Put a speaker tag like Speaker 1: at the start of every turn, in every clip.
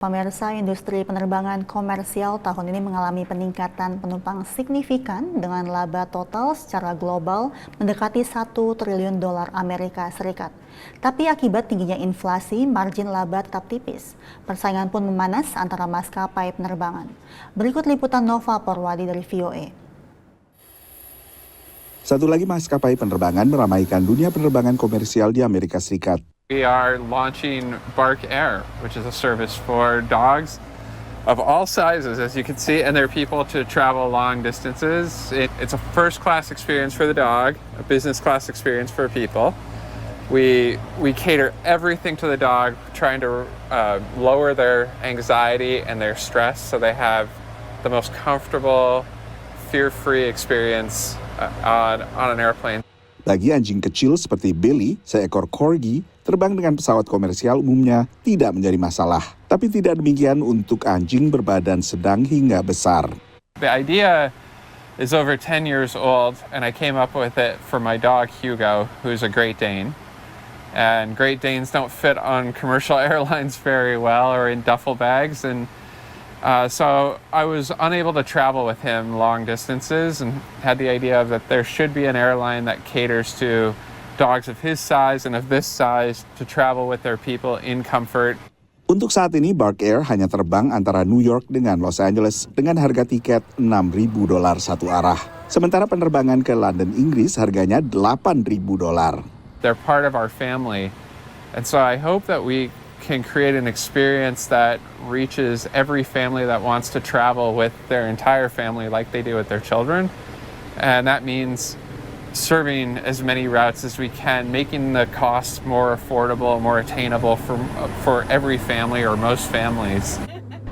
Speaker 1: Pemirsa, industri penerbangan komersial tahun ini mengalami peningkatan penumpang signifikan dengan laba total secara global mendekati 1 triliun dolar Amerika Serikat. Tapi akibat tingginya inflasi, margin laba tetap tipis. Persaingan pun memanas antara maskapai penerbangan. Berikut liputan Nova Porwadi dari VOA.
Speaker 2: Satu lagi maskapai penerbangan meramaikan dunia penerbangan komersial di Amerika Serikat.
Speaker 3: We are launching Bark Air, which is a service for dogs of all sizes, as you can see, and their people to travel long distances. It's a first-class experience for the dog, a business-class experience for people. We cater everything to the dog, trying to lower their anxiety and their stress so they have the most comfortable, fear-free experience on an airplane.
Speaker 2: Bagi anjing kecil seperti Billy, seekor corgi, terbang dengan pesawat komersial umumnya tidak menjadi masalah. Tapi tidak demikian untuk anjing berbadan sedang hingga besar.
Speaker 3: The idea is over 10 years old, and I came up with it for my dog Hugo, who's a Great Dane. And Great Danes don't fit on commercial airlines very well or in duffel bags, and so I was unable to travel with him long distances and had the idea that there should be an airline that caters to dogs of his size and of this size to travel with their people in comfort.
Speaker 2: Untuk saat ini, Bark Air hanya terbang antara New York dengan Los Angeles dengan harga tiket $6.000 satu arah. Sementara penerbangan ke London, Inggris harganya $8.000.
Speaker 3: They're part of our family, and so I hope that we can create an experience that reaches every family that wants to travel with their entire family like they do with their children. And that means serving as many routes as we can, making the costs more affordable, more attainable for every family or most families.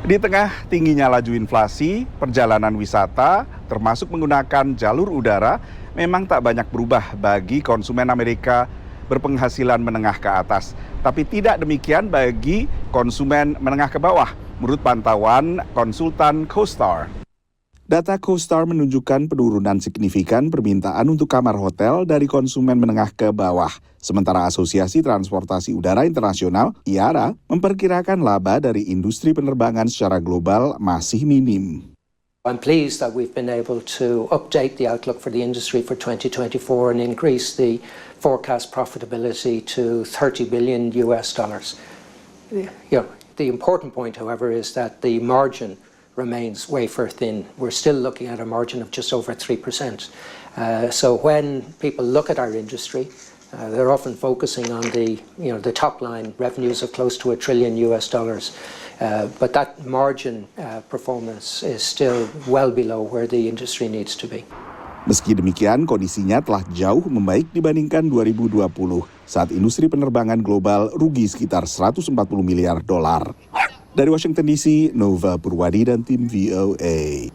Speaker 2: Di tengah tingginya laju inflasi, perjalanan wisata, termasuk menggunakan jalur udara, memang tak banyak berubah bagi konsumen Amerika berpenghasilan menengah ke atas. Tapi tidak demikian bagi konsumen menengah ke bawah, menurut pantauan konsultan CoStar. Data CoStar menunjukkan penurunan signifikan permintaan untuk kamar hotel dari konsumen menengah ke bawah. Sementara Asosiasi Transportasi Udara Internasional, IATA, memperkirakan laba dari industri penerbangan secara global masih minim.
Speaker 4: I'm pleased that we've been able to update the outlook for the industry for 2024 and increase the forecast profitability to $30 billion. The important point, however, is that the margin remains wafer thin. We're still looking at a margin of just over 3%. So when people look at our industry, they're often focusing on the top line revenues of close to $1 trillion. But that margin performance is still well below where the industry needs to be.
Speaker 2: Meski demikian, kondisinya telah jauh membaik dibandingkan 2020 saat industri penerbangan global rugi sekitar $140 miliar. Dari Washington DC, Nova Purwadi dan tim VOA.